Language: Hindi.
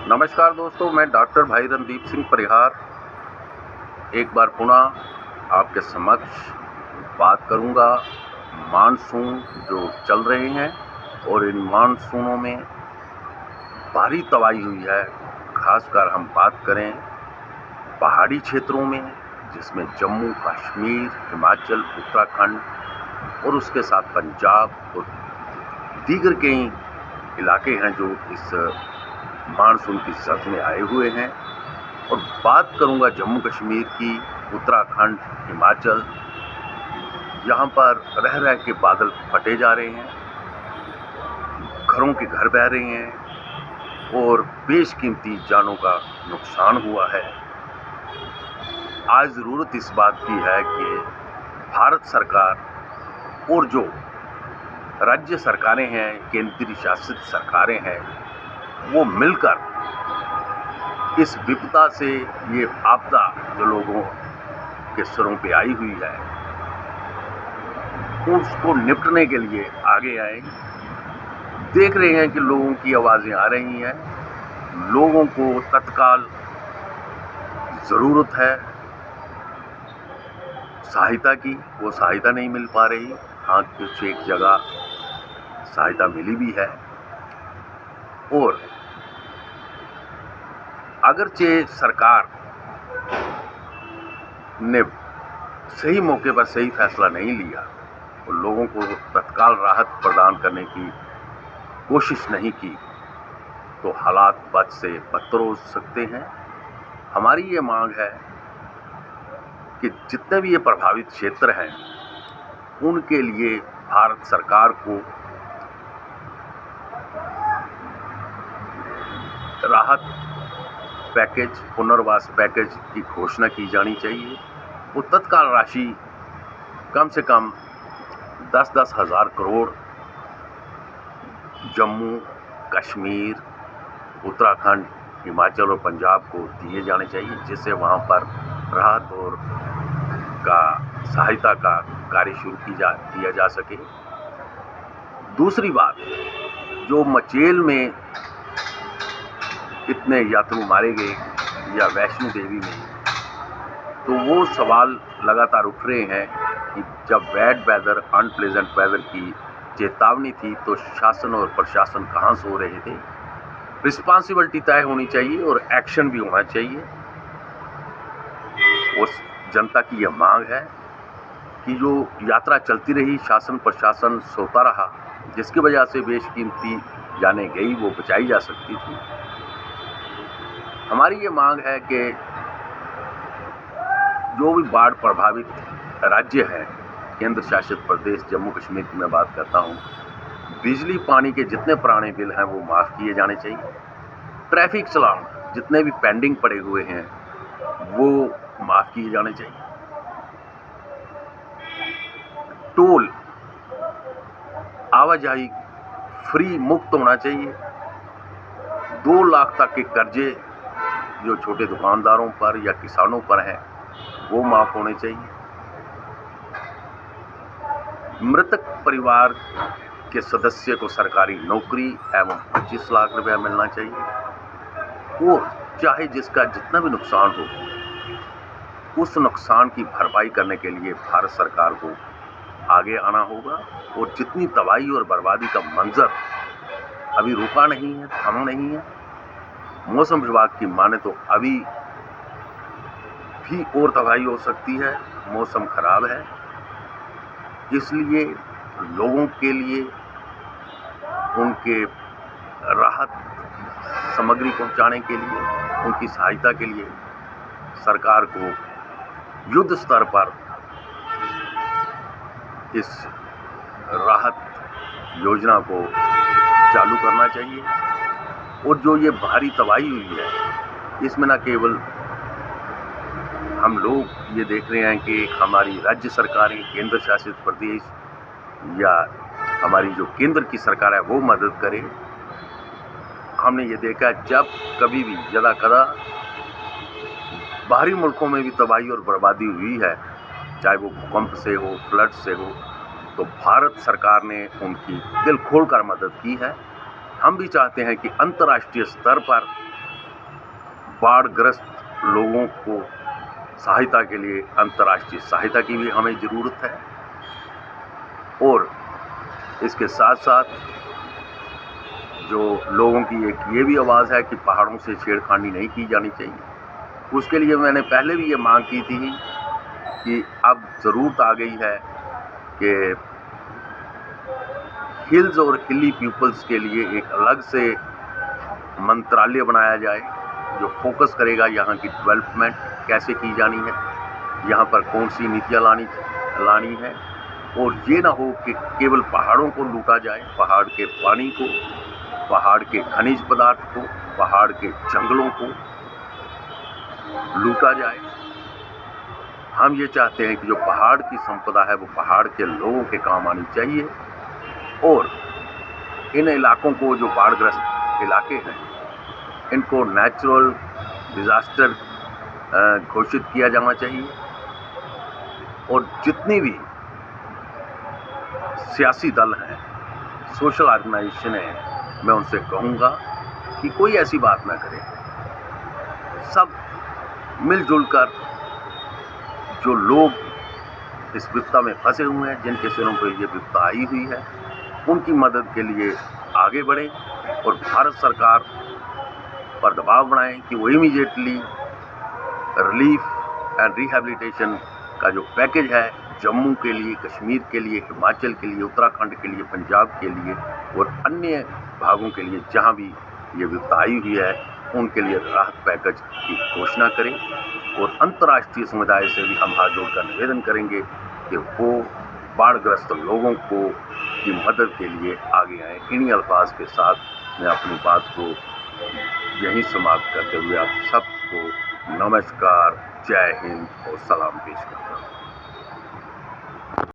नमस्कार दोस्तों, मैं डॉक्टर भाई रणदीप सिंह परिहार एक बार पुनः आपके समक्ष बात करूंगा। मानसून जो चल रहे हैं और इन मानसूनों में भारी तबाही हुई है। खासकर हम बात करें पहाड़ी क्षेत्रों में, जिसमें जम्मू कश्मीर, हिमाचल, उत्तराखंड और उसके साथ पंजाब और दीगर कई इलाके हैं जो इस मानसून की सर्द में आए हुए हैं। और बात करूंगा जम्मू कश्मीर की, उत्तराखंड, हिमाचल, यहाँ पर रह रह के बादल फटे जा रहे हैं, घरों के घर बह रहे हैं और बेशकीमती जानों का नुकसान हुआ है। आज ज़रूरत इस बात की है कि भारत सरकार और जो राज्य सरकारें हैं, केंद्रीय शासित सरकारें हैं, वो मिलकर इस विपदा से, ये आपदा जो लोगों के सिरों पे आई हुई है, उसको निपटने के लिए आगे आए। देख रहे हैं कि लोगों की आवाज़ें आ रही हैं, लोगों को तत्काल ज़रूरत है सहायता की, वो सहायता नहीं मिल पा रही। हाँ, कुछ एक जगह सहायता मिली भी है और अगरचे सरकार ने सही मौके पर सही फैसला नहीं लिया और लोगों को तत्काल राहत प्रदान करने की कोशिश नहीं की, तो हालात बद से बदतर हो सकते हैं। हमारी ये मांग है कि जितने भी ये प्रभावित क्षेत्र हैं, उनके लिए भारत सरकार को राहत पैकेज, पुनर्वास पैकेज की घोषणा की जानी चाहिए। वो तत्काल राशि कम से कम 10-10 हज़ार करोड़ जम्मू कश्मीर, उत्तराखंड, हिमाचल और पंजाब को दिए जाने चाहिए, जिससे वहाँ पर राहत और सहायता का कार्य शुरू किया जा सके। दूसरी बात, जो मचेल में इतने यात्रु मारे गए या वैष्णो देवी में, तो वो सवाल लगातार उठ रहे हैं कि जब बैड वेदर, अनप्लेजेंट वेदर की चेतावनी थी, तो शासन और प्रशासन कहाँ सो रहे थे। रिस्पॉन्सिबिलिटी तय होनी चाहिए और एक्शन भी होना चाहिए। उस जनता की यह मांग है कि जो यात्रा चलती रही, शासन प्रशासन सोता रहा, जिसकी वजह से बेशकीमती जाने गई, वो बचाई जा सकती थी। हमारी ये मांग है कि जो भी बाढ़ प्रभावित राज्य हैं, केंद्र शासित प्रदेश जम्मू कश्मीर की मैं बात करता हूँ, बिजली पानी के जितने पुराने बिल हैं वो माफ़ किए जाने चाहिए। ट्रैफिक चालान जितने भी पेंडिंग पड़े हुए हैं वो माफ़ किए जाने चाहिए। टोल आवाजाही फ्री मुक्त होना चाहिए। 2 लाख तक के कर्जे जो छोटे दुकानदारों पर या किसानों पर हैं, वो माफ होने चाहिए। मृतक परिवार के सदस्य को सरकारी नौकरी एवं 25 लाख रुपया मिलना चाहिए। और चाहे जिसका जितना भी नुकसान हो, उस नुकसान की भरपाई करने के लिए भारत सरकार को आगे आना होगा। और जितनी तबाही और बर्बादी का मंजर अभी रुका नहीं है, थमा नहीं है, मौसम विभाग की माने तो अभी भी और तबाही हो सकती है। मौसम खराब है, इसलिए लोगों के लिए उनके राहत सामग्री पहुंचाने के लिए, उनकी सहायता के लिए सरकार को युद्ध स्तर पर इस राहत योजना को चालू करना चाहिए। और जो ये भारी तबाही हुई है, इसमें न केवल हम लोग ये देख रहे हैं कि हमारी राज्य सरकारें, केंद्र शासित प्रदेश या हमारी जो केंद्र की सरकार है वो मदद करे। हमने ये देखा जब कभी भी ज़्यादा कदा बाहरी मुल्कों में भी तबाही और बर्बादी हुई है, चाहे वो भूकंप से हो, फ्लड से हो, तो भारत सरकार ने उनकी दिल खोलकर मदद की है। हम भी चाहते हैं कि अंतर्राष्ट्रीय स्तर पर बाढ़ग्रस्त लोगों को सहायता के लिए अंतर्राष्ट्रीय सहायता की भी हमें ज़रूरत है। और इसके साथ साथ जो लोगों की एक ये भी आवाज़ है कि पहाड़ों से छेड़खानी नहीं की जानी चाहिए। उसके लिए मैंने पहले भी ये मांग की थी कि अब ज़रूरत आ गई है कि हिल्स और हिली पीपल्स के लिए एक अलग से मंत्रालय बनाया जाए जो फोकस करेगा यहाँ की डेवलपमेंट कैसे की जानी है, यहाँ पर कौन सी नीतियाँ लानी है। और ये ना हो कि केवल पहाड़ों को लूटा जाए, पहाड़ के पानी को, पहाड़ के खनिज पदार्थ को, पहाड़ के जंगलों को लूटा जाए। हम ये चाहते हैं कि जो पहाड़ की संपदा है वो पहाड़ के लोगों के काम आनी चाहिए। और इन इलाकों को, जो बाढ़ग्रस्त इलाके हैं, इनको नेचुरल डिज़ास्टर घोषित किया जाना चाहिए। और जितनी भी सियासी दल हैं, सोशल ऑर्गेनाइजेशन हैं, मैं उनसे कहूँगा कि कोई ऐसी बात ना करें, सब मिलजुल कर जो लोग इस विपदा में फंसे हुए हैं, जिनके सिरों पर ये विपदा आई हुई है, उनकी मदद के लिए आगे बढ़ें और भारत सरकार पर दबाव बनाएं कि वो इमीडिएटली रिलीफ एंड रिहैबिलिटेशन का जो पैकेज है जम्मू के लिए, कश्मीर के लिए, हिमाचल के लिए, उत्तराखंड के लिए, पंजाब के लिए और अन्य भागों के लिए जहां भी ये विपदा आई हुई है, उनके लिए राहत पैकेज की घोषणा करें। और अंतर्राष्ट्रीय समुदाय से भी हम हाथ जोड़कर निवेदन करेंगे कि वो बाढ़ग्रस्त लोगों को की मदद के लिए आगे आए। इन्हीं अल्फाज के साथ मैं अपनी बात को यहीं समाप्त करते हुए आप सबको नमस्कार, जय हिंद और सलाम पेश करता हूँ।